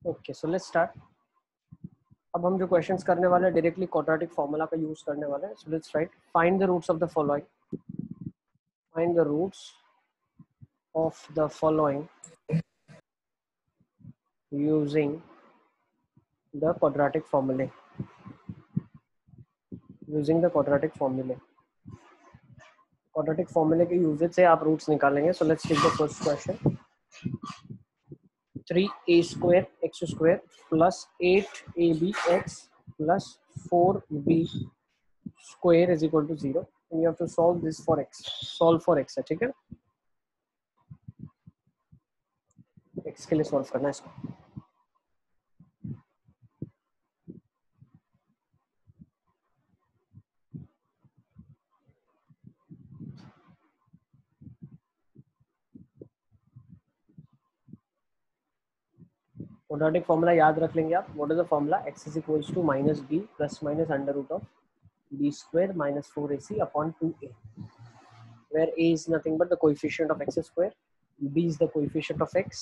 Okay, so let's start. अब हम जो क्वेश्चंस करने वाले हैं डायरेक्टली क्वाड्रेटिक फॉर्मूला का यूज करने वाले हैं। So let's write, find the roots of the following, find the roots of the following using the quadratic फॉर्मूले, यूजिंग द क्वाड्रेटिक फॉर्मूले। क्वाड्रेटिक फॉर्मूले के यूजेज से आप रूट्स निकालेंगे। So let's take the first question. 3a² x² plus 8abx plus 4b² is equal to 0 and you have to solve this for x, solve for x है, ठीक है। x के लिए सॉल्व करना है इसको। क्वाड्रेटिक फॉर्मूला याद रख लेंगे आप। What is the formula? x is equals to minus b plus minus under root of b square minus 4ac upon 2a, where a is nothing but the coefficient of x square, b is the coefficient of x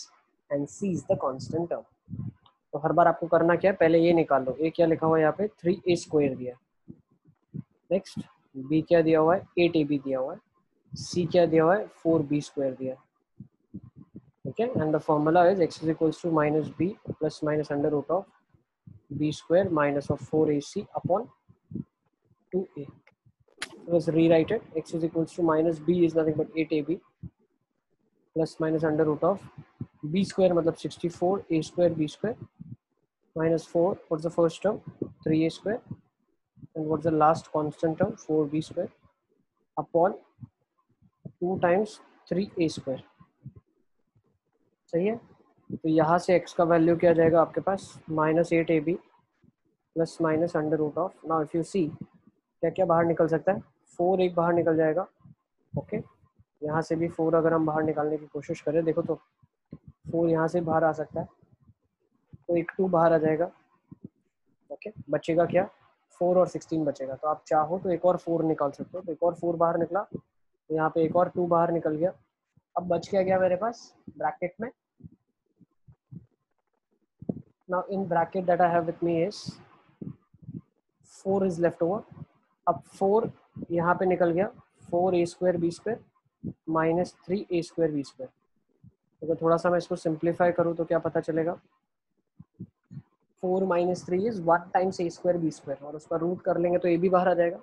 and c is the constant term। तो हर बार आपको करना क्या है, पहले ये निकाल लो। a क्या लिखा हुआ है यहाँ पे? 3a² दिया। नेक्स्ट b क्या दिया हुआ है? 8ab दिया हुआ है। c क्या दिया हुआ है? 4b² दिया है। Okay, and the formula is x is equals to minus b plus minus under root of b² minus of 4ac upon 2a. Let's rewrite it. X is equals to minus b is nothing but 8ab plus minus under root of b² मतलब 64, a² b² minus 4. What's the first term? 3a² and what's the last constant term? 4b² upon 2 times 3a²। सही है। तो यहाँ से x का value क्या जाएगा आपके पास? -8ab plus minus under root of, now if you see क्या क्या बाहर निकल सकता है? 4 एक बाहर निकल जाएगा। ओके, यहाँ से भी 4 अगर हम बाहर निकालने की कोशिश करें, देखो तो 4 यहाँ से बाहर आ सकता है, तो एक 2 बाहर आ जाएगा। ओके, बचेगा क्या? 4 और 16 बचेगा। तो आप चाहो तो एक और 4 निकाल सकते हो। तो एक और 4 बाहर निकला, तो यहाँ पे एक और 2 बाहर निकल गया। अब बच क्या गया मेरे पास ब्रैकेट में? Now in bracket that I have with me is 4 is left over। अब 4 यहाँ पे निकल गया, 4a² b² minus 3a² b²। अगर थोड़ा सा मैं इसको सिंप्लीफाई करूँ तो क्या पता चलेगा? 4 minus 3 is 1 times a² b², और उसका रूट कर लेंगे तो a भी बाहर आ जाएगा।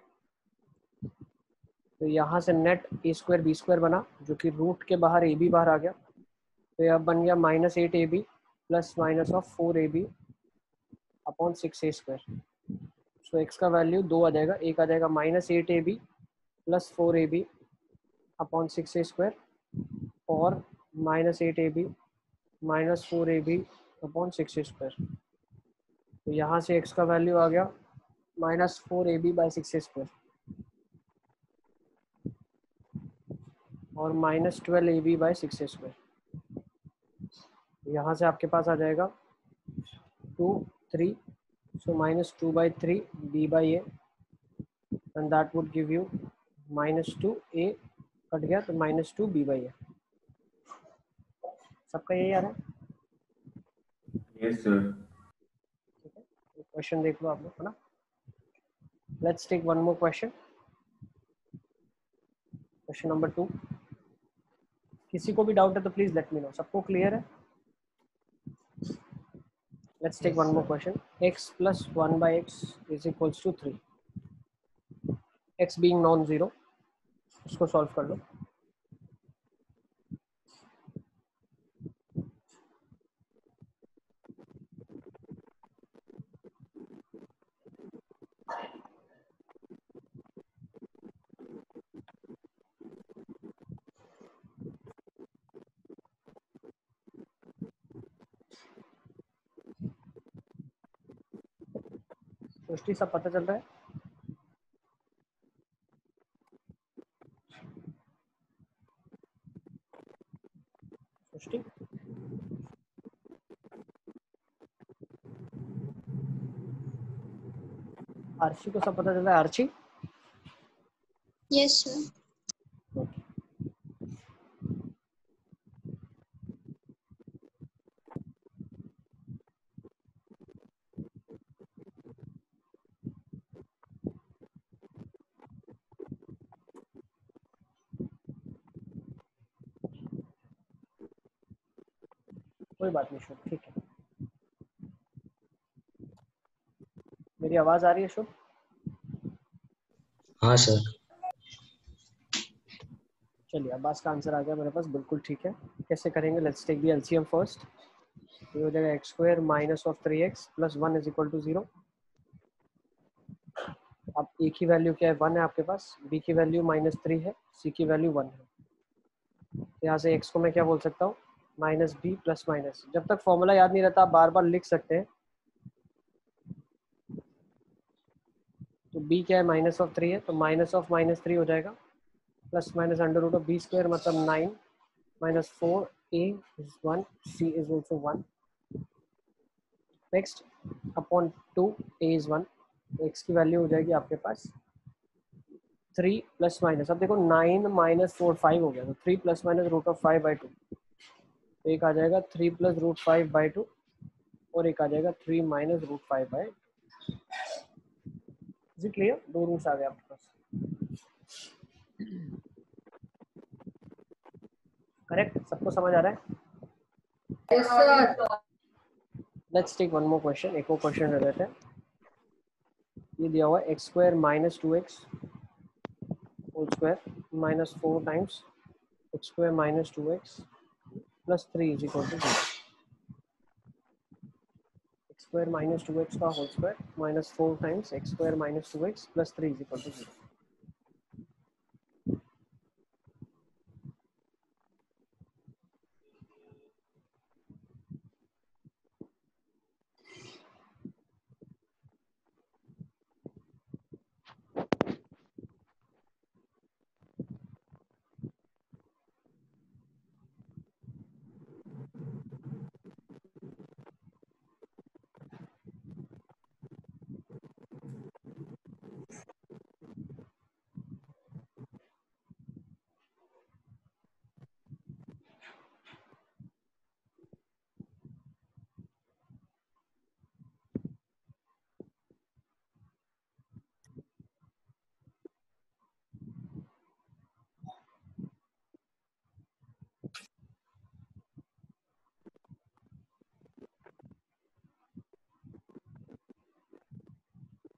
तो यहाँ से नेट a² b² बना, जो कि रूट के बाहर a भी बाहर आ गया। तो यह बन गया -8ab plus minus of 4ab upon 6a²। So x का वैल्यू 2 आ जाएगा। एक आ जाएगा -8ab plus 4ab upon 6a² और -8ab minus 4ab upon 6a²। तो यहाँ से x का वैल्यू आ गया -4ab बाई 6a² और -12ab बाई 6a²। यहाँ से आपके पास आ जाएगा 2 3, so -2/3 b by a and that would give you -2a cut गया तो -2 b by a। सबका यही आ रहा है? Yes sir. ठीक है, क्वेश्चन देख लो आप लोग, है ना। Let's take one more question, question number 2। किसी को भी डाउट है तो प्लीज लेट मी नो। सबको क्लियर है? Let's take one more question. x plus 1/x is equals to 3, x being non zero, उसको सॉल्व कर लो। सृष्टि सब पता चल रहा है? सृष्टि आर्ची को सब पता चल रहा है? आर्ची? Yes sir. कोई बात नहीं शुभ, ठीक है। मेरी आवाज आ रही है शुभ? हाँ सर। चलिए अब्बास का आंसर आ गया मेरे पास, बिल्कुल ठीक है। कैसे करेंगे? Let's take the LCM first. ये हो जाएगा x square minus of 3x plus 1 is equal to 0। अब ए की वैल्यू क्या है? 1 है आपके पास, बी की वैल्यू -3 है, सी की वैल्यू 1 है। यहाँ से x को मैं क्या बोल सकता हूँ? Minus b plus minus. जब तक फॉर्मूला याद नहीं रहता आप बार बार लिख सकते हैं। तो b क्या है? -3 है, तो -3 हो जाएगा, plus minus under root of b square मतलब 9 minus 4 a is 1, c is also 1. Next upon 2 a is 1, x की वैल्यू हो जाएगी आपके पास 3 प्लस माइनस। अब देखो 9 माइनस 4 5 हो गया, तो 3 प्लस माइनस रूट ऑफ 5/2। तो एक आ जाएगा 3 प्लस रूट 5/2 और एक आ जाएगा 3 minus root 5/2। Is it clear? दो रूट्स आ गए आपके पास। करेक्ट? सबको समझ आ रहा है? Yes, sir. Let's take one more question. एक और क्वेश्चन ले लेते हैं। ये दिया हुआ है x square minus 2x whole square minus 4 times x square minus 2x plus 3 is equal to 0। X square minus 2x का whole square minus 4 times x square minus 2x plus 3 is equal to 0।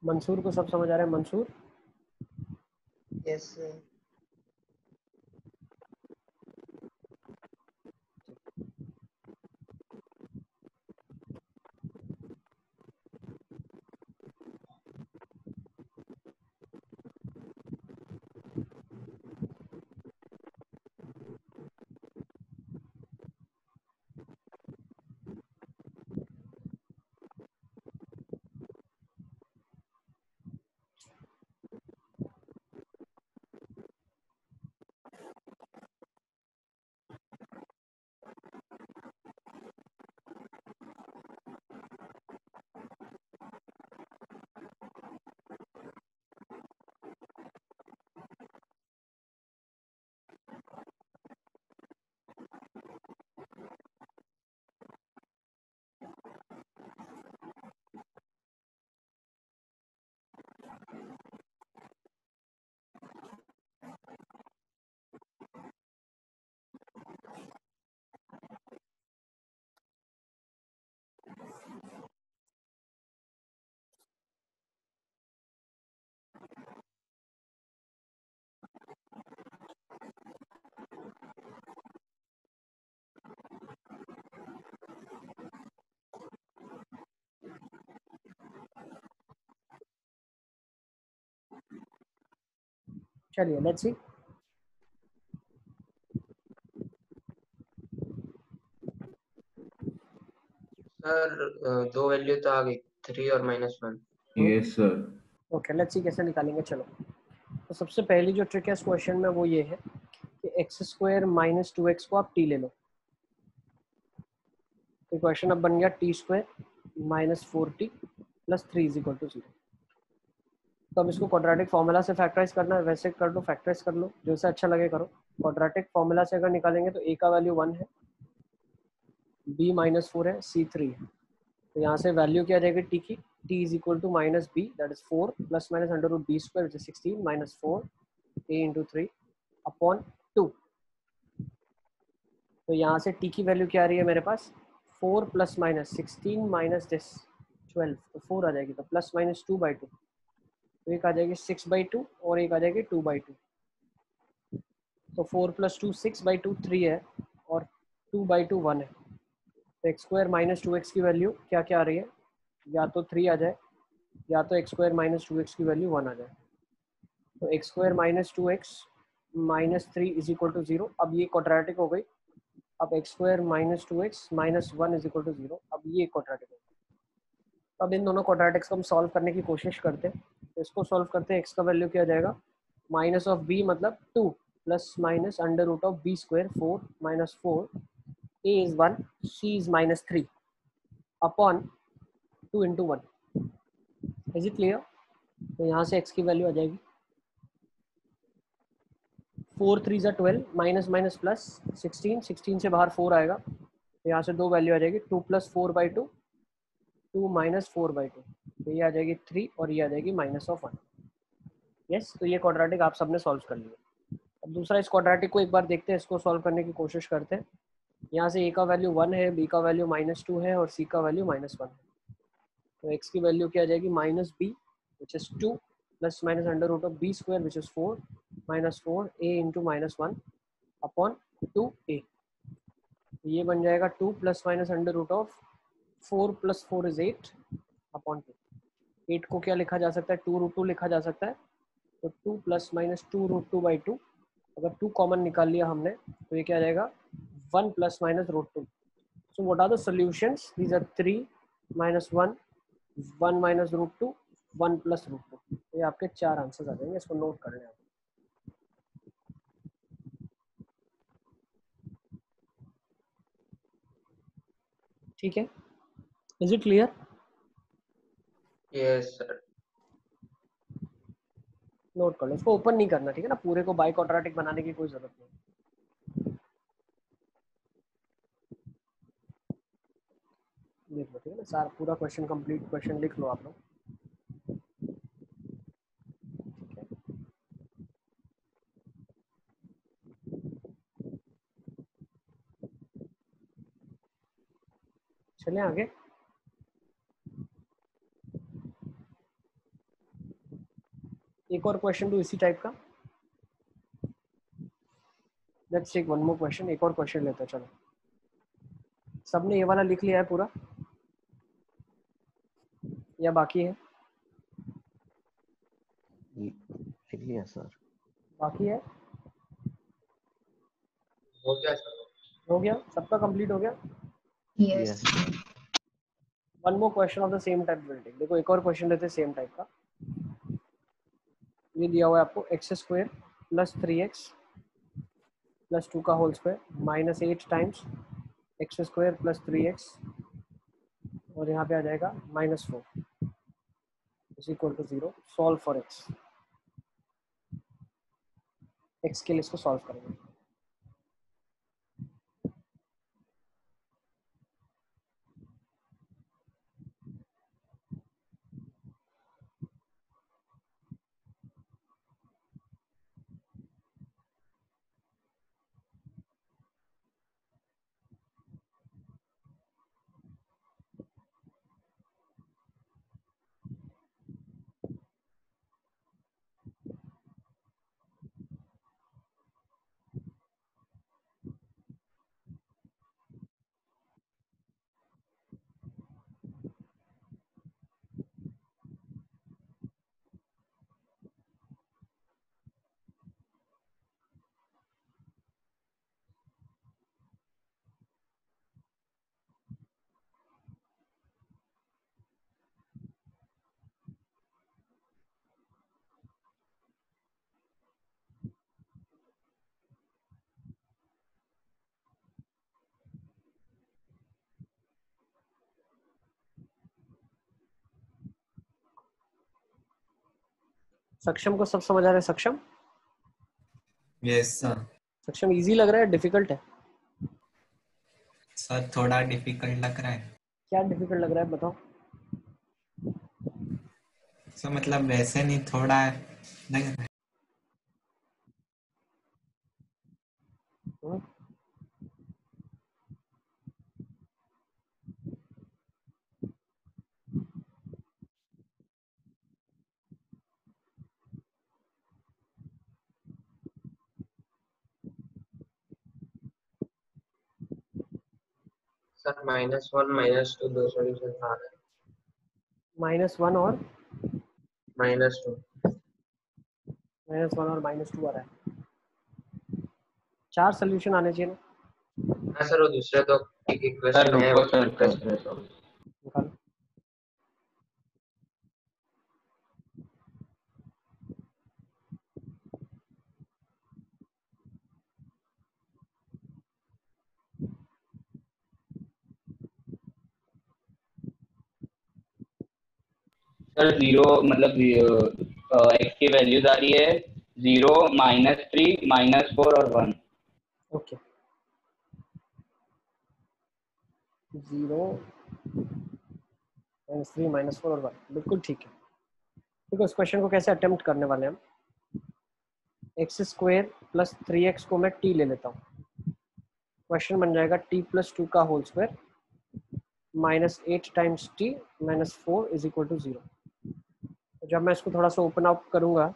Mansoor को सब समझ आ रहा है? Mansoor Yes, sir. चलिए let's see. Sir दो value तो आ गई, 3 और -1। Yes, sir. Okay let's see कैसे निकालेंगे। चलो, तो सबसे पहली जो ट्रिक है इस क्वेश्चन में वो ये है कि एक्स स्क्वायर माइनस 2x को आप t ले लो। तो क्वेश्चन अब बन गया t square minus 4t plus 3 is equal to 0। तो अब इसको क्वाड्रेटिक फॉर्मूला से फैक्टराइज करना है, वैसे कर लो, फैक्टराइज कर लो, जैसे अच्छा लगे करो। क्वाड्रेटिक फॉर्मूला से अगर निकालेंगे तो a का वैल्यू 1 है, b -4 है, c 3 है। तो यहाँ से वैल्यू क्या आ जाएगी t की? t is equal to minus b, that is 4 plus minus under root b square which is 16 minus 4 a into 3 upon 2। तो यहाँ से t की वैल्यू क्या आ रही है मेरे पास? 4 प्लस माइनस 16 माइनस दिस 12, तो 4 आ जाएगी, तो प्लस माइनस 2/2, तो एक आ जाएगी 6/2 और एक आ जाएगी 2/2, तो 4 प्लस 2 6/2 3 है और 2/2 1 है, तो एक्स स्क्वायर माइनस 2x की वैल्यू क्या क्या आ रही है, या तो 3 आ जाए या तो एक्स स्क्वायर माइनस 2x की वैल्यू 1 आ जाए। तो x square minus 2x minus 3 is equal to 0। अब ये क्वाड्रेटिक हो गई। अब x square minus 2x minus 1 is equal to 0, अब ये क्वाड्रेटिक हो गई। अब इन दोनों क्वाड्रेटिक्स को हम सॉल्व करने की कोशिश करते हैं। तो इसको सॉल्व करते हैं, एक्स का वैल्यू क्या जाएगा, माइनस ऑफ बी मतलब 2 plus minus under root of b square 4 minus 4, a is 1 c is minus 3 upon 2 into 1। Is it clear? तो यहाँ से x की वैल्यू आ जाएगी 4 3 ज़ा 12 माइनस माइनस प्लस 16, 16 से बाहर 4 आएगा, तो यहाँ से दो वैल्यू आ जाएगी 2 प्लस 4/2, 2 माइनस 4/2, तो ये आ जाएगी 3 और ये आ जाएगी माइनस ऑफ 1। यस, तो ये क्वाड्रेटिक आप सबने सॉल्व कर लिया। अब दूसरा इस क्वाड्रेटिक को एक बार देखते हैं, इसको सॉल्व करने की कोशिश करते हैं। यहाँ से a का वैल्यू 1 है, b का वैल्यू -2 है और c का वैल्यू -1 है, तो x की वैल्यू क्या आ जाएगी, minus b which is 2 plus minus under root of b square which is 4 minus 4 a into -1 upon 2a। ये बन जाएगा 2 plus minus under root of 4 plus 4 is 8 upon 2। 8 को क्या लिखा जा सकता है, 2√2 लिखा जा सकता है, तो 2 प्लस माइनस 2√2/2, अगर 2 कॉमन निकाल लिया हमने तो ये क्या आ जाएगा 1 plus minus √2। So what are the solutions, these are 3 minus 1 1 minus √2 1 plus √2। ये आपके 4 आंसर्स आ जाएंगे, इसको नोट कर लें आप। ठीक है, is it clear? Yes sir. Note कर लो, इसको ओपन नहीं करना, ठीक है ना, पूरे को बाई क्वाड्रेटिक बनाने की कोई जरूरत नहीं। देख लो, ठीक है ना, सारा पूरा क्वेश्चन कंप्लीट क्वेश्चन लिख लो आप लोग। चलें आगे। एक और क्वेश्चन दो इसी टाइप का। Let's take one more question, एक और क्वेश्चन लेते हैं। चलो, सबने ये वाला लिख लिया है पूरा या बाकी है? लिख लिया सर। बाकी है? हो गया सर। हो गया, सबका कंप्लीट हो गया। Yes sir. One more question of the same type will take. देखो एक और क्वेश्चन लेते हैं सेम टाइप का। ये दिया हुआ है आपको x square plus 3x plus 2 का whole square minus 8 times x square plus 3x और यहाँ पे आ जाएगा -4 is equal to 0। Solve for x। x के लिए इसको सॉल्व करेंगे। सक्षम को सब समझ आ रहा है? सक्षम, यस सर। सक्षम इजी लग रहा है डिफिकल्ट है? सर थोड़ा डिफिकल्ट लग रहा है। क्या डिफिकल्ट लग रहा है बताओ। सर मतलब वैसे नहीं, थोड़ा लग रहा है। हम्म? सर -1 -2 दो सॉल्यूशन आ रहे -1 और हैं, -2। -1 और -2 आ रहा है। 4 सोल्यूशन आने चाहिए ना। हाँ सर, वो दूसरे तो एक सर इक्वेशन है रुको वो सर प्लस कर रहे हो। निकालो। सर 0 मतलब एक्स की वैल्यूज आ रही है 0 -3 -4 और 1। ओके 0 -3 -4 और 1 बिल्कुल ठीक है। देखो इस क्वेश्चन को कैसे अटेम्प्ट करने वाले हैं हम। x² + 3x को मैं t ले लेता हूँ। क्वेश्चन बन जाएगा t+2 का होल स्क्वायर -8 टाइम्स t -4 = 0। तो जब मैं इसको थोड़ा सा ओपन अप करूंगा,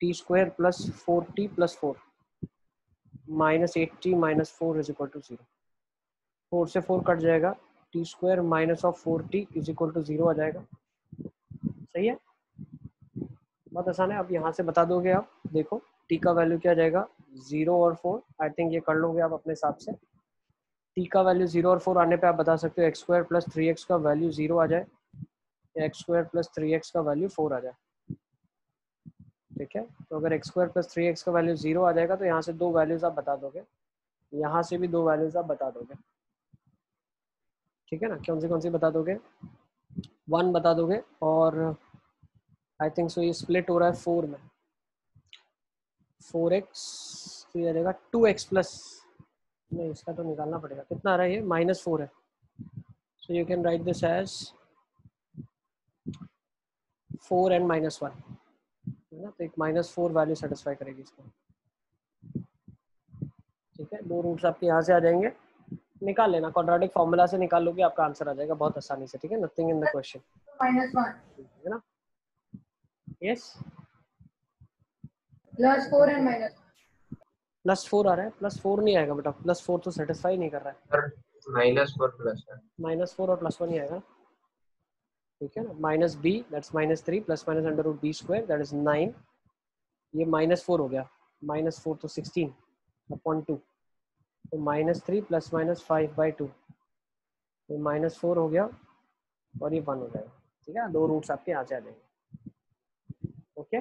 t² + 4t + 4 -8t -4 = 0। 4 से 4 कट जाएगा, t² -4t = 0 आ जाएगा। सही है, बहुत आसान है। अब यहाँ से बता दोगे आप, देखो t का वैल्यू क्या आ जाएगा, 0 और 4। आई थिंक ये कर लोगे आप अपने हिसाब से। t का वैल्यू 0 और 4 आने पे आप बता सकते हो x² + 3x का वैल्यू 0 आ जाए या x² + 3x का वैल्यू 4 आ जाए। ठीक है, तो अगर x² + 3x का वैल्यू 0 आ जाएगा तो यहाँ से दो वैल्यूज आप बता दोगे, यहाँ से भी दो वैल्यूज आप बता दोगे। ठीक है ना, कौन सी बता दोगे, 1 बता दोगे और आई थिंक सो ये स्प्लिट हो रहा है 4 में, 4x तो ये रहेगा 2x प्लस, नहीं इसका तो निकालना पड़ेगा, कितना आ रहा है ये, -4 है। So you can write this as 4 and -1 है ना, तो एक -4 वैल्यू सेटिस्फाई करेगी इसको। ठीक है, दो रूट्स आपके यहाँ से आ जाएंगे, निकाल लेना, क्वाड्रेटिक फॉर्मूला से निकाल लोगे आपका आंसर आ जाएगा बहुत आसानी से। ठीक है, नथिंग इन द क्वेश्चन -1 है ना। यस +4 and -1 +4 आ रहा है, +4 नहीं आएगा बेटा, +4 तो सेटिस्फाई नहीं कर रहा है। सर -4 प्लस है। -4 और +1 ही आएगा। ठीक है ना, -b that's -3 + -√b² that is 9। ये -4 हो गया, -4 तो 16/2, तो -3 ± 5/2, तो -4 हो गया और ये 1 हो जाएगा। ठीक है, दो रूट्स आपके यहाँ से आ जाएंगे। ओके,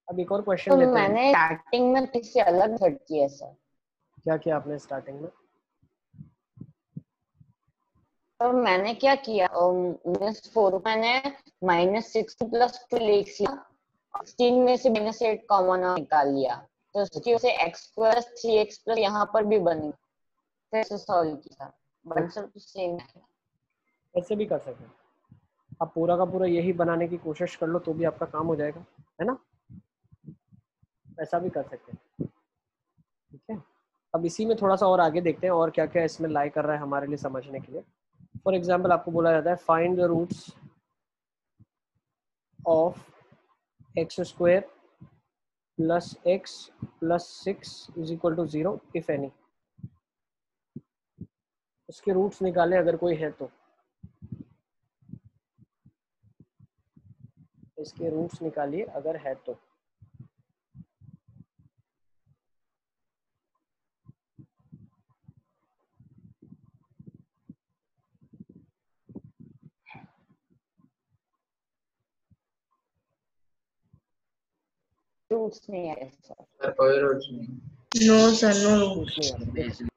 अब एक और तो क्वेश्चन लेते हैं। मैंने स्टार्टिंग में किसी अलग सेट किया सर। क्या किया आपने स्टार्टिंग में? तो मैंने क्या किया, -4 मैंने -6 + 2 लिख लिया, 16 में से -8 कॉमन निकाल लिया, तो उसकी वजह से x² 3x + यहाँ पर भी बनी, फिर से सॉल्व किया, आंसर तो सेम है। ऐसे भी कर सकते हैं आप, पूरा का पूरा यही बनाने की कोशिश कर लो तो भी आपका काम हो जाएगा, है ना, ऐसा भी कर सकते हैं। ठीक है, अब इसी में थोड़ा सा और आगे देखते हैं और क्या क्या इसमें लाई कर रहा है हमारे लिए समझने के लिए। फॉर एग्जाम्पल आपको बोला जाता है find the roots of x² + x + 6 = 0 if any. उसके रूट्स निकाले अगर कोई है तो, इसके रूट्स निकालिए अगर है तो। रूट्स नहीं है सर। सर कोई रूल्स नहीं। No sir, no रूट्स नहीं आ रहे, rules. देखो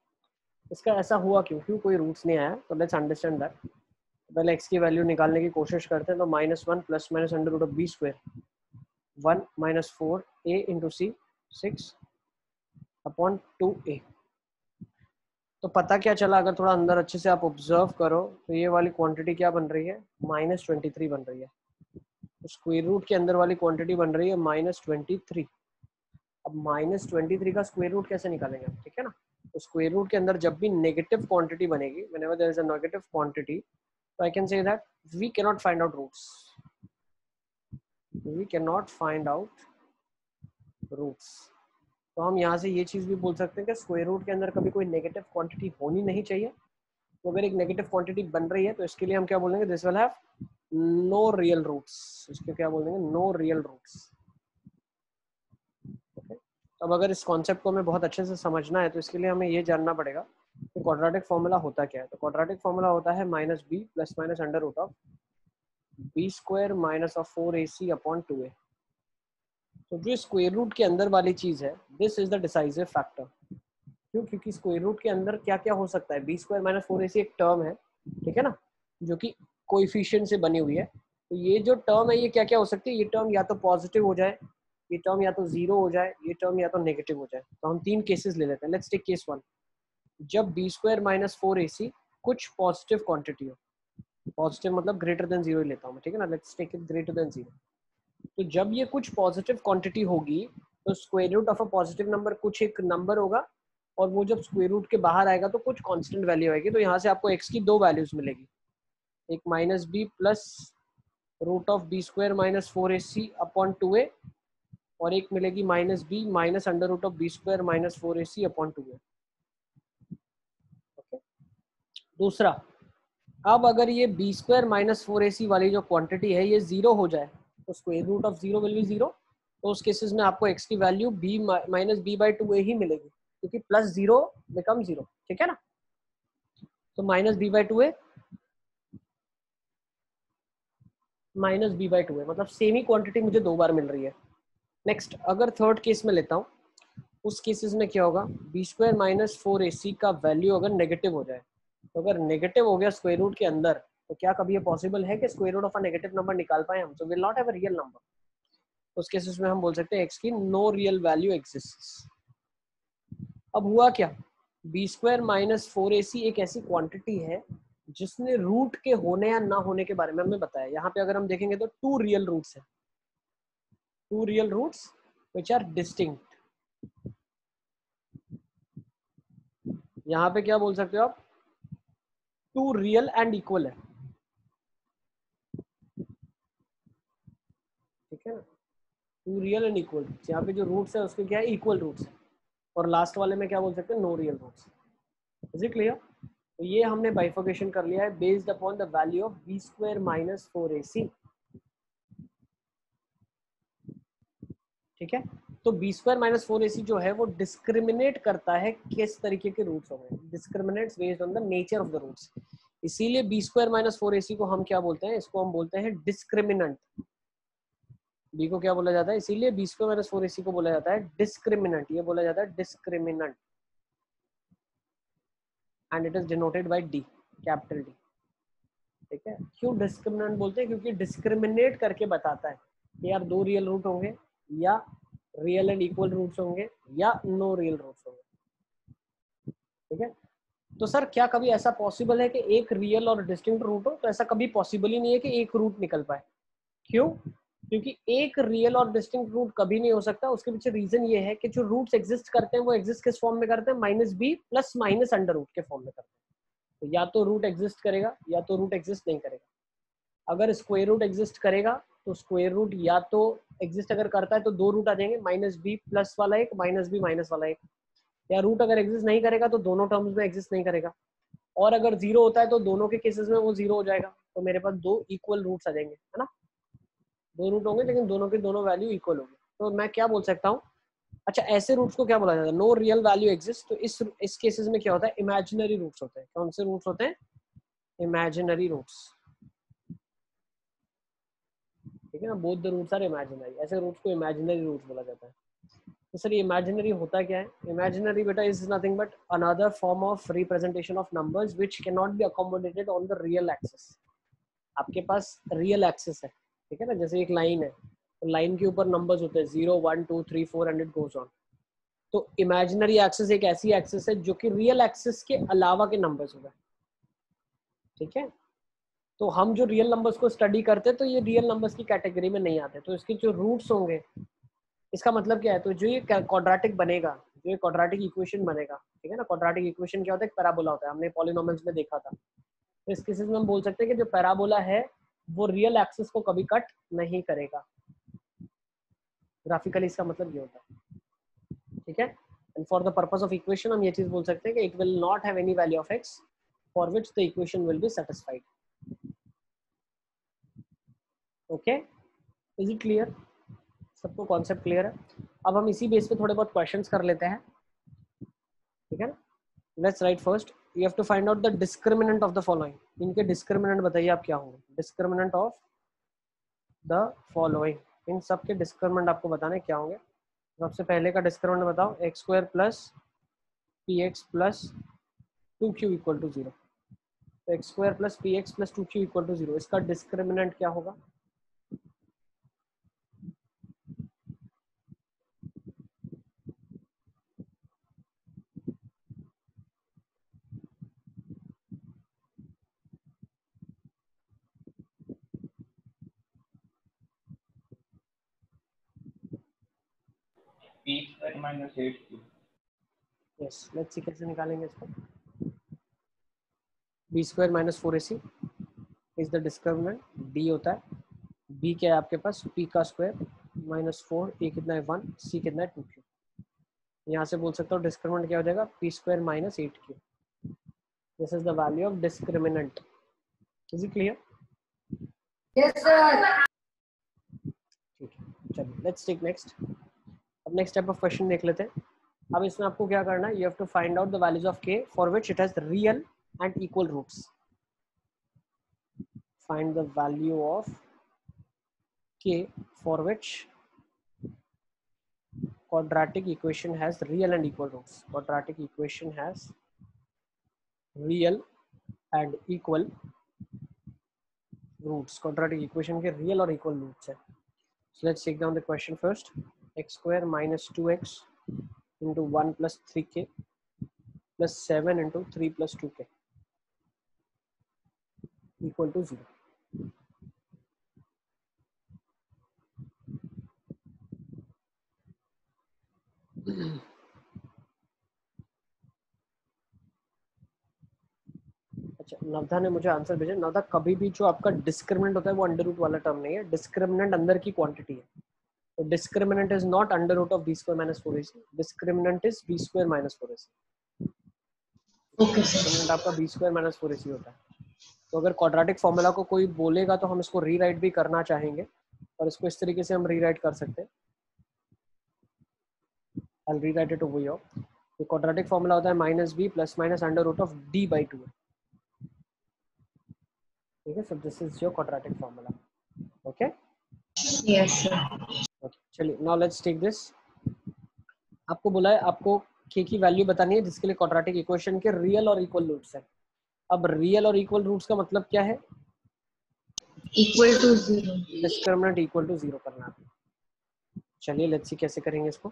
इसका ऐसा हुआ क्यों कोई रूट्स नहीं आया, तो लेट्स अंडरस्टैंड दैट। पहले x की वैल्यू निकालने की कोशिश करते हैं, तो -1 ± √b², 1 - 4a × c 6/2a। तो पता क्या चला, अगर थोड़ा अंदर अच्छे से आप ऑब्जर्व करो तो ये वाली क्वांटिटी क्या बन रही है, -23 बन रही है। तो स्क्वायर रूट के अंदर वाली क्वांटिटी बन रही है -23। अब -23 का स्क्वायर रूट कैसे निकालेंगे हम, ठीक है ना। तो स्क्वायर रूट के अंदर जब भी नेगेटिव क्वांटिटी बनेगी, whenever there is a negative quantity, तो I can say that we can not find out roots, we can not find out roots. तो हम यहाँ से ये चीज़ भी बोल सकते हैं कि स्क्वायर रूट के अंदर कभी कोई नेगेटिव क्वांटिटी होनी नहीं चाहिए, तो अगर एक नेगेटिव क्वांटिटी बन रही है तो इसके लिए हम क्या बोलेंगे, this will have no real roots, इसके क्या बोलेंगे, नो रियल रूट्स। अब अगर इस कॉन्सेप्ट को हमें बहुत अच्छे से समझना है तो इसके लिए हमें ये जानना पड़ेगा कि क्वाड्रेटिक फॉर्मूला होता क्या है। तो क्वाड्रेटिक फॉर्मूला होता है minus b plus minus under root of b square minus of 4ac upon 2a। तो जो स्क्वायर रूट के अंदर वाली चीज है, this is the decisive factor. क्यों? क्योंकि स्क्वायर रूट के अंदर क्या क्या हो सकता है, बी स्क्वायर माइनस 4ac एक टर्म है, ठीक है ना, जो कि कोएफिशिएंट से बनी हुई है। तो ये जो टर्म है ये क्या क्या हो सकती है, ये टर्म या तो पॉजिटिव हो जाए, ये टर्म या तो जीरो हो जाए, ये टर्म या तो नेगेटिव हो जाए। तो हम तीन केसेस ले लेते हैं। लेट्स टेक केस 1, जब बी स्क्वायर माइनस 4ac कुछ पॉजिटिव क्वांटिटी हो, पॉजिटिव मतलब ग्रेटर देन जीरो लेता हूँ मैं, ठीक है ना, let's take it greater than zero. तो जब ये कुछ पॉजिटिव क्वांटिटी होगी तो square root of a positive number कुछ एक नंबर होगा, और वो जब स्क्वायर रूट के बाहर आएगा तो कुछ कांस्टेंट वैल्यू आएगी। तो यहाँ से आपको x की दो वैल्यूज मिलेगी, एक minus b plus root of b square minus 4ac upon 2a, और एक मिलेगी minus b minus under root of b square minus 4ac upon 2a। Okay, दूसरा, अब अगर ये बी स्क्वायर माइनस 4ac वाली जो क्वांटिटी है ये जीरो हो जाए तो square root of zero will be zero. तो उस केसेस में आपको x की value b minus b by 2a ही मिलेगी, क्योंकि प्लस जीरो बिकम जीरो, ठीक है ना। तो minus b by 2a minus b by 2a, मतलब सेम ही क्वांटिटी मुझे दो बार मिल रही है। नेक्स्ट, अगर थर्ड केस में लेता हूँ, उस केसेस में क्या होगा, बी स्क्वायर माइनस 4ac का वैल्यू अगर नेगेटिव हो जाए, तो अगर नेगेटिव हो गया स्क्वायर रूट के अंदर, तो क्या कभी ये पॉसिबल है कि square root of a negative number निकाल पाए हम? तो will not have a real number. उस केसेस में हम बोल सकते हैं x की नो रियल वैल्यू एग्जिस्ट्स। अब हुआ क्या, बी स्क्वायर माइनस 4ac एक ऐसी क्वांटिटी है जिसने रूट के होने या ना होने के बारे में हमें बताया। यहाँ पे अगर हम देखेंगे तो टू रियल रूट्स है, two real roots which are distinct. यहाँ पे क्या बोल सकते हो आप, टू रियल एंड इक्वल है, ठीक है ना, टू रियल एंड इक्वल। यहाँ पे जो रूट्स है उसके क्या है, इक्वल रूट्स है। और लास्ट वाले में क्या बोल सकते हैं, no real roots. Is it clear? तो ये हमने बाइफर्केशन कर लिया है based upon the value of b square minus 4ac, ठीक है। तो बी स्क्वायर माइनस 4ac जो है वो डिस्क्रिमिनेट करता है किस तरीके के रूट्स होंगे, discriminates based on the nature of the roots. इसीलिए बी स्क्वायर माइनस 4ac को हम क्या बोलते हैं, इसको हम बोलते हैं डिस्क्रिमिनेंट। बी को क्या बोला जाता है, इसीलिए बी स्क्वायर माइनस 4ac को बोला जाता है डिस्क्रिमिनेंट, ये बोला जाता है discriminant, and it is denoted by D, capital D, ठीक है। क्यों डिस्क्रिमिनेंट बोलते हैं, क्योंकि डिस्क्रिमिनेट करके बताता है कि यार दो रियल रूट होंगे, या रियल एंड इक्वल रूट्स होंगे, या नो रियल रूट्स होंगे, ठीक है। तो सर क्या कभी ऐसा पॉसिबल है कि एक रियल और डिस्टिंक्ट रूट हो? तो ऐसा कभी पॉसिबल ही नहीं है कि एक रूट निकल पाए। क्यों? क्योंकि एक रियल और डिस्टिंक्ट रूट कभी नहीं हो सकता। उसके पीछे रीजन ये है कि जो रूट्स एग्जिस्ट करते हैं वो एग्जिस्ट किस फॉर्म में करते हैं, minus b plus minus under root के फॉर्म में करते हैं। तो या तो रूट एग्जिस्ट करेगा या तो रूट एग्जिस्ट नहीं करेगा। अगर स्क्वायर रूट एग्जिस्ट करेगा तो स्क्वायर रूट या तो एग्जिस्ट अगर करता है तो दो रूट आ जाएंगे, माइनस बी प्लस वाला एक, माइनस बी माइनस वाला एक। या रूट अगर एग्जिस्ट नहीं करेगा तो दोनों टर्म्स में एग्जिस्ट नहीं करेगा, और अगर जीरो होता है तो दोनों के केसेस में वो जीरो हो जाएगा। तो मेरे पास दो इक्वल रूट्स आ जाएंगे, है ना, दो रूट होंगे लेकिन दोनों के दोनों वैल्यू इक्वल होंगे। तो मैं क्या बोल सकता हूँ, अच्छा ऐसे रूट्स को क्या बोला जाता है, नो रियल वैल्यू एग्जिस्ट। तो इस केसेस में क्या होता है, इमेजिनरी रूट्स होते हैं। कौन से रूट्स होते हैं, इमेजिनरी रूट्स, ठीक है ना, both the roots are imaginary. ऐसे रूट्स को इमेजिनरी रूट्स बोला जाता है। तो सर ये इमेजिनरी होता क्या है, इमेजिनरी बेटा is nothing but another form of representation of numbers which can not be accommodated on the real axis. आपके पास रियल एक्सिस है, ठीक है ना, जैसे एक लाइन है, तो लाइन के ऊपर नंबर्स होते हैं 0 1 2 3 4 एंड इट गोज ऑन। तो इमेजिनरी एक्सिस एक ऐसी एक्सिस है जो कि रियल एक्सिस के अलावा के नंबर्स होगा, ठीक है। तो हम जो रियल नंबर्स को स्टडी करते हैं तो ये रियल नंबर्स की कैटेगरी में नहीं आते। तो इसके जो रूट्स होंगे, इसका मतलब क्या है, तो जो ये क्वाड्रेटिक बनेगा, जो ये क्वाड्रेटिक इक्वेशन बनेगा, ठीक है ना, क्वाड्रेटिक इक्वेशन क्या होता है, एक पैराबोला होता है, हमने पॉलिनोमियल्स में देखा था। तो इस केसेस में हम बोल सकते हैं कि जो पैराबोला है वो रियल एक्सिस को कभी कट नहीं करेगा। ग्राफिकली इसका मतलब ये होता है, ठीक है। And for the purpose of equation हम ये चीज बोल सकते हैं कि it will not have any value of x for which the equation will be satisfied. Okay, is it clear? सबको कॉन्सेप्ट क्लियर है? अब हम इसी बेस पे थोड़े बहुत क्वेश्चंस कर लेते हैं, ठीक है ना? Let's write first, you have to find out the discriminant of the following. इनके डिस्क्रिमिनेंट बताइए आप क्या होंगे. डिस्क्रिमिनेंट ऑफ द फॉलोइंग, इन सब के डिस्क्रिमिनेंट आपको बताने क्या होंगे. सबसे पहले का डिस्क्रिमिनेंट बताओ, x square plus p x plus 2q equal to 0. तो x square plus p x plus 2q equal to 0, इसका डिस्क्रिमिनेंट क्या होगा? p square minus 8q. Yes, let's see कैसे निकालेंगे इसको. B square minus 4ac is the discriminant. D होता है, b क्या है आपके पास, पी का स्क्वायर माइनस 4, ए कितना है 1, सी कितना है 2q. यहाँ से बोल सकता हूँ डिस्क्रिमिनेंट क्या हो जाएगा, p square minus 8q. This is the value of discriminant. Is it clear? Yes, sir. ठीक है, चलिए लेट्स टेक नेक्स्ट. अब नेक्स्ट टाइप ऑफ क्वेश्चन देख लेते हैं. अब इसमें आपको क्या करना है, you have to find out the values of k for which it has real and equal roots. Find the value of k for which quadratic equation has real and equal roots. Quadratic equation has real and equal roots. Quadratic equation के real और equal roots है. So let's take down the question first. X square minus 2x into 1 plus 3k plus 7 into 3 plus 2k equal to 0. अच्छा, नवधा ने मुझे answer भेजा. नवधा, कभी भी जो आपका डिस्क्रिमिनेंट होता है वो अंडर रूट वाला टर्म नहीं है. डिस्क्रिमिनेंट अंदर की क्वांटिटी है. तो discriminant is not under root of b square minus 4ac. Discriminant is b square minus 4ac. Okay, sir. Discriminant आपका बी स्क्वायर माइनस 4ac होता है. तो अगर क्वाड्रेटिक फॉर्मूला को कोई बोलेगा तो हम इसको रीराइट भी करना चाहेंगे, और इसको इस तरीके से हम रीराइट कर सकते हैं. I'll rewrite it over here. तो क्वाड्रेटिक फॉर्मूला होता है minus b plus minus under root of D by 2. ठीक है, so this is your quadratic formula. Okay, Yes, sir. चलिए नाउ लेट्स टेक दिस. आपको बोला है आपको k की वैल्यू बतानी है जिसके लिए क्वाड्रेटिक इक्वेशन के रियल और इक्वल रूट्स है. अब रियल और इक्वल रूट्स का मतलब क्या है? Equal to 0. Discriminant equal to 0 करना है. चलिए लेट्स सी कैसे करेंगे इसको.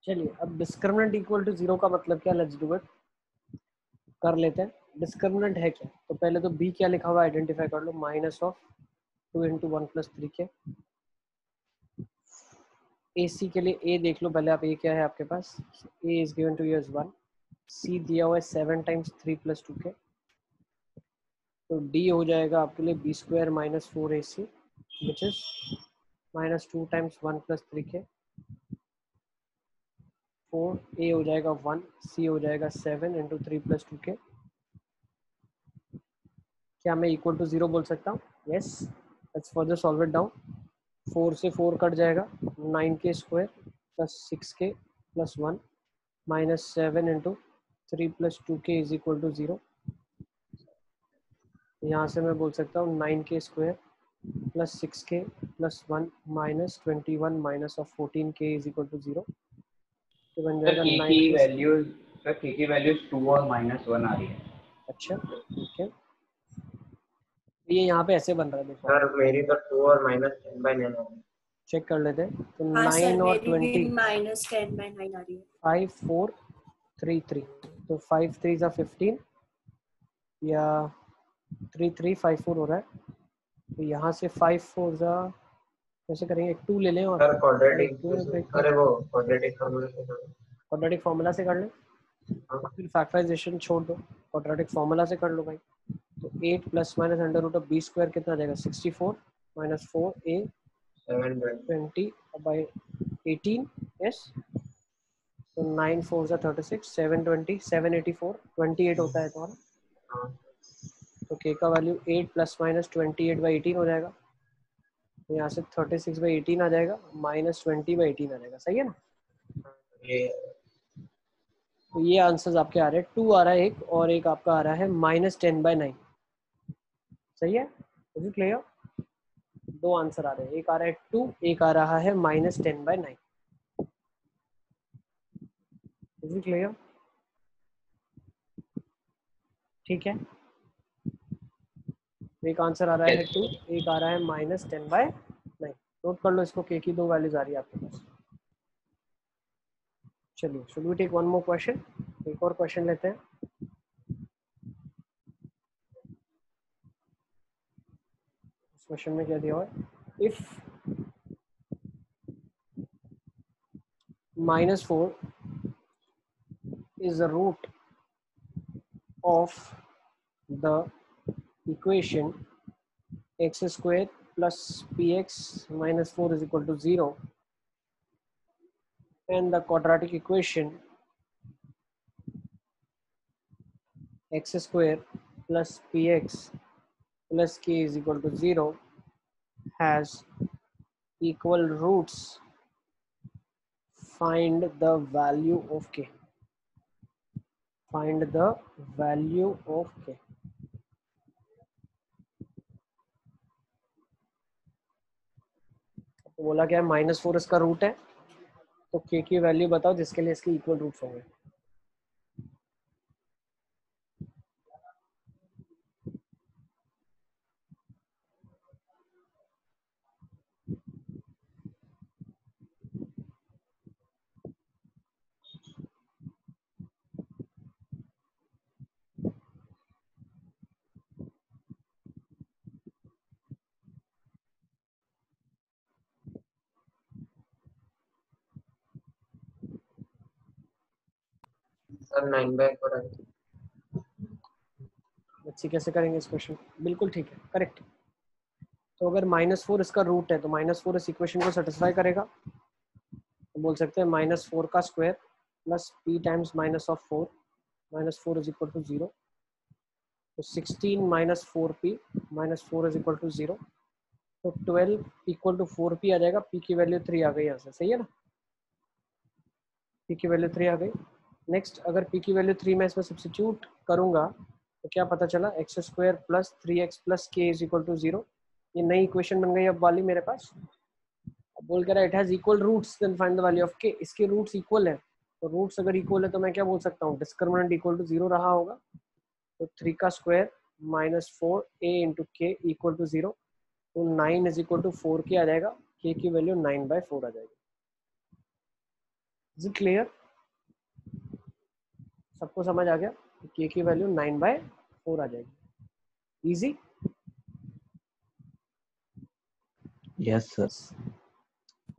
चलिए अब डिस्क्रिमिनेंट इक्वल टू 0 का मतलब क्या, लेट्स डू इट. कर लेते हैं. डिस्क्रिमिनेंट है क्या, तो पहले तो b क्या लिखा हुआ आइडेंटिफाई कर लो, minus of 2 into 1 plus 3k। AC के लिए A देख लो पहले आप, A क्या है आपके पास, A is given to you as 1, C दिया हुआ है 7 टाइम्स 3 प्लस 2k, तो D हो जाएगा आपके लिए b square minus 4AC which is minus 2 times 1 plus 3k, 4, A हो जाएगा 1, C हो जाएगा 7 इंटू 3 प्लस 2k। क्या मैं इक्वल टू 0 बोल सकता हूँ? Yes, let's further solve it down. 4 से 4 कट जाएगा, 9k square plus 6k plus 1 minus 7 into 3 plus 2k is equal to 0। यहाँ से मैं बोल सकता हूँ 9k square plus 6k plus 1 minus 21 minus of 14k is equal to 0। तो बन सर जाएगा k 9k। की वैल्यूज, सर k की वैल्यूज 2 और -1 आ रही है। अच्छा ठीक है, ये यहाँ पे ऐसे बन रहा है, देखो सर मेरी तो 2 और -10/9 है। चेक कर लेते हैं। तो हाँ सर 9 और मेरी भी 20 -10/9 आ रही है। 5 4 3 3, तो 5 3 जा 15 या 3 3 5 4 हो रहा है, तो यहाँ से 5 4 जा कैसे करेंगे, एक 2 ले लें और सर क्वाड्रेटिक अरे वो क्वाड्रेटिक फॉर्मूला से करो। फार्मूला से कर लें, हाँ, फिर फैक्टराइजेशन छोड़ दो, क्वाड्रेटिक फार्मूला से कर लो भाई। तो 8 plus minus under root of b square कितना आ जाएगा, 64 माइनस 4a 20 बाई 18, यस, तो 9 4 जा 36, 720 784 28 होता है तुम्हारा, हाँ, तो k का वैल्यू 8 प्लस माइनस 28/18 हो जाएगा, तो यहाँ से 36/18 आ जाएगा, माइनस 20/18 आ जाएगा, सही है ना। ये तो ये आंसर्स आपके आ रहे हैं, 2 आ रहा है एक, और एक आपका आ रहा है -10/9, सही है, इज इट क्लियर। दो आंसर आ रहे हैं, एक आ रहा है 2, एक आ रहा है -10/9, इज इट क्लियर, ठीक है। एक आंसर आ रहा है 2, एक आ रहा है -10/9, नोट कर लो इसको, के की दो वैल्यूज आ रही है आपके पास। चलिए, should we take one more question, एक और क्वेश्चन लेते हैं। इस क्वेश्चन में क्या दिया हुआ है, if -4 is the root of the equation x square plus px minus 4 is equal to 0, and the quadratic equation x square plus px plus k is equal to 0 has equal roots, find the value of k, find the value of k। तो बोला क्या है, -4 इसका root है, तो k की value बताओ जिसके लिए इसके इक्वल रूट्स होंगे। सर 9/4 बच्चे कैसे करेंगे इस क्वेश्चन, बिल्कुल ठीक है, करेक्ट। तो अगर -4 इसका रूट है तो -4 इस इक्वेशन को सेटिस्फाई करेगा, तो बोल सकते हैं -4 का square plus p times -4 -4 is equal to 0, तो 16 minus 4p -4 is equal to 0, तो 12 इक्वल टू 4p आ जाएगा, p की वैल्यू 3 आ गई यहाँ से, सही है ना, p की वैल्यू 3 आ गई। नेक्स्ट, अगर p की वैल्यू 3 मैं इसमें सब्स्टिट्यूट करूंगा तो क्या पता चला, x square plus 3x plus के इज इक्वल टू 0, ये नई इक्वेशन बन गई अब वाली मेरे पास। अब बोल कर it has equal roots, then find the value of k, इसके रूट्स इक्वल है, तो रूट्स अगर इक्वल है तो मैं क्या बोल सकता हूँ, डिस्क्रिमिनेंट इक्वल टू 0 रहा होगा, तो 3 का स्क्वायर -4a इंटू के इक्वल टू 0, तो 9 इज इक्वल टू 4k आ जाएगा, k की वैल्यू 9/4 आ जाएगी। इज इट क्लियर, सबको समझ आ गया, k की वैल्यू 9/4 आ जाएगी। Easy? Yes sir.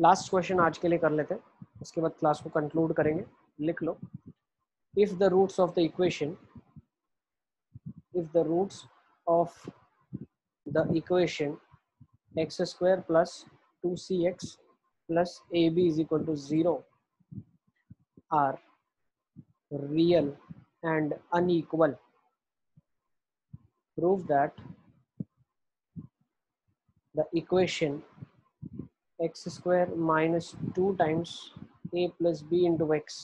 Last question आज के लिए कर लेते हैं, उसके बाद क्लास को कंक्लूड करेंगे। लिख लो, if the roots of the equation, if the roots of the equation x square plus 2cx plus ab is equal to 0 are real and unequal, prove that the equation x square minus 2 times a plus b into x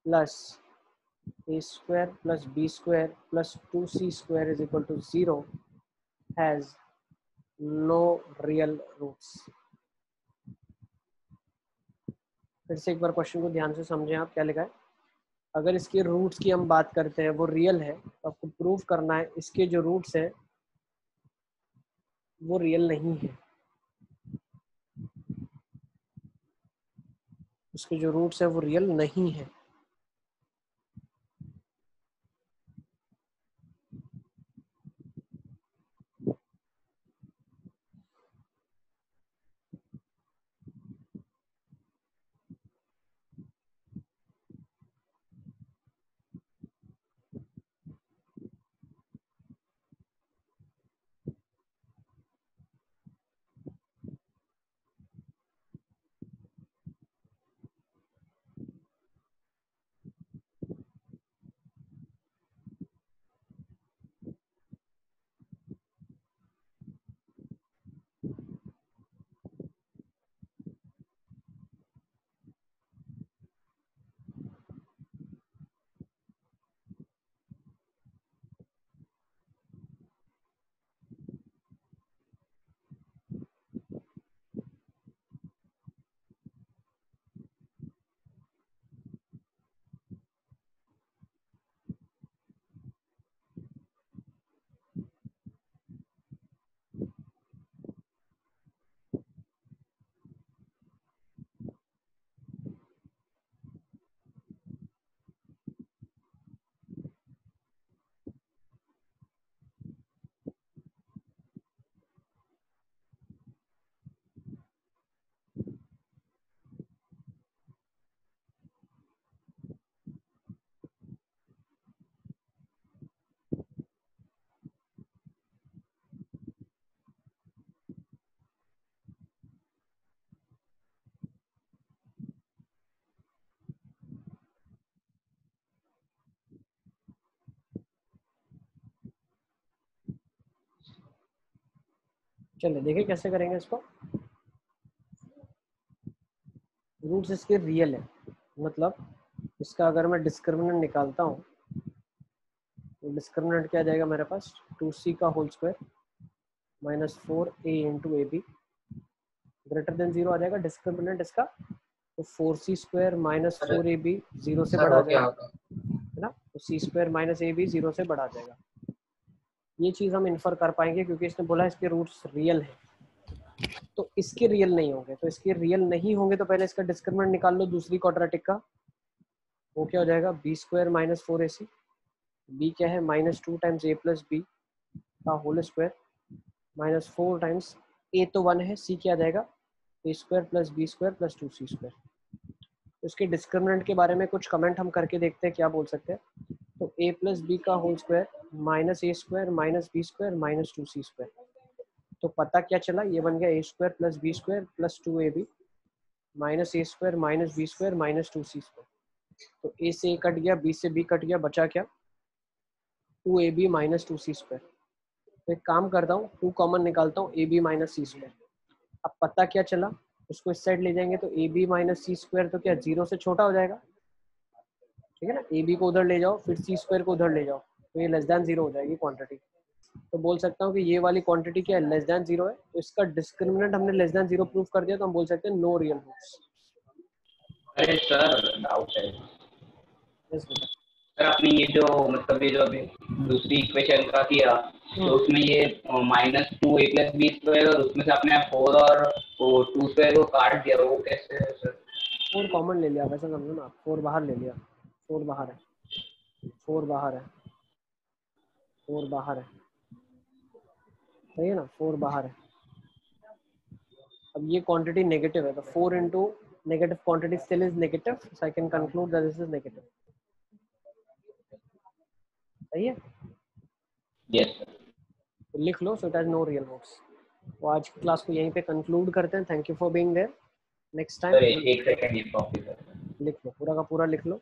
plus a square plus b square plus 2c square is equal to 0 has no real roots। फिर से एक बार question को ध्यान से समझें आप, क्या लिखा है। अगर इसके रूट्स की हम बात करते हैं वो रियल है, तो आपको प्रूव करना है इसके जो रूट्स है वो रियल नहीं है, उसके जो रूट्स है वो रियल नहीं है। चलिए देखिए कैसे करेंगे इसको। रूट्स इसके रियल है, मतलब इसका अगर मैं डिस्क्रिमिनेंट निकालता हूँ तो डिस्क्रिमिनेंट क्या आ जाएगा मेरे पास, 2c का whole square minus 4a into a b greater than 0 आ जाएगा डिस्क्रिमिनेंट इसका, तो 4c स्क्वायर माइनस 4ab 0 से बढ़ा जाएगा, है ना। तो c square minus a b 0 से बढ़ा जाएगा। ये चीज़ हम इन्फर कर पाएंगे क्योंकि इसने बोला इसके रूट्स रियल है, तो इसके रियल नहीं होंगे। तो इसके रियल नहीं होंगे तो पहले इसका डिस्क्रिमिनेंट निकाल लो दूसरी क्वाड्रेटिक का, वो क्या हो जाएगा, B square minus 4ac, B क्या है minus 2 times a plus B का whole square minus 4 times a तो 1 है, c क्या आ जाएगा a square plus B square plus 2c square. इसके डिस्क्रिमिनेंट के बारे में कुछ कमेंट हम करके देखते हैं क्या बोल सकते हैं। तो a प्लस बी का whole square minus A square minus B square minus 2c square, तो पता क्या चला, ये बन गया a square plus B square plus 2ab minus A square minus B square minus 2c square. तो a से a कट गया, b से b कट गया, बचा क्या 2ab माइनस 2c स्क्वायर। तो एक काम करता हूँ 2 कॉमन निकालता हूँ, ab माइनस c स्क्वायर। अब पता क्या चला, उसको इस साइड ले जाएंगे तो ab माइनस c स्क्वायर तो क्या 0 से छोटा हो जाएगा, ठीक है ना। ab को उधर ले जाओ फिर c स्क्वायर को उधर ले जाओ तो ये लेस देन 0 हो जाएगी क्वांटिटी। तो बोल सकता हूँ कि ये वाली क्वांटिटी क्या है, लेस देन 0 है। तो इसका डिस्क्रिमिनेंट हमने लेस देन 0 प्रूव कर दिया, तो हम बोल सकते हैं नो रियल रूट्स। अरे सर डाउट है यस बेटा। सर, आपने ये जो मतलब ये जो अभी दूसरी इक्वेशन का किया तो उसमें ये minus 2a plus B square और उसमें से आपने 4 और 2 स्क्वायर को काट दिया, वो कैसे है सर? 4 कॉमन ले लिया, वैसे समझो ना, 4 बाहर ले लिया, 4 बाहर है, 4 बाहर है। 4 बाहर है, सही है ना, 4 बाहर है। अब ये क्वांटिटी नेगेटिव है, तो 4 into negative quantity still is negative, so I can conclude that this is negative. सही है? Yes sir. तो लिख लो, so it has no real roots. तो आज की क्लास को यहीं पे कंक्लूड करते हैं। Thank you for being there. Next time sir एक सेकंड, ये कॉपी कर लिख लो, पूरा का पूरा लिख लो।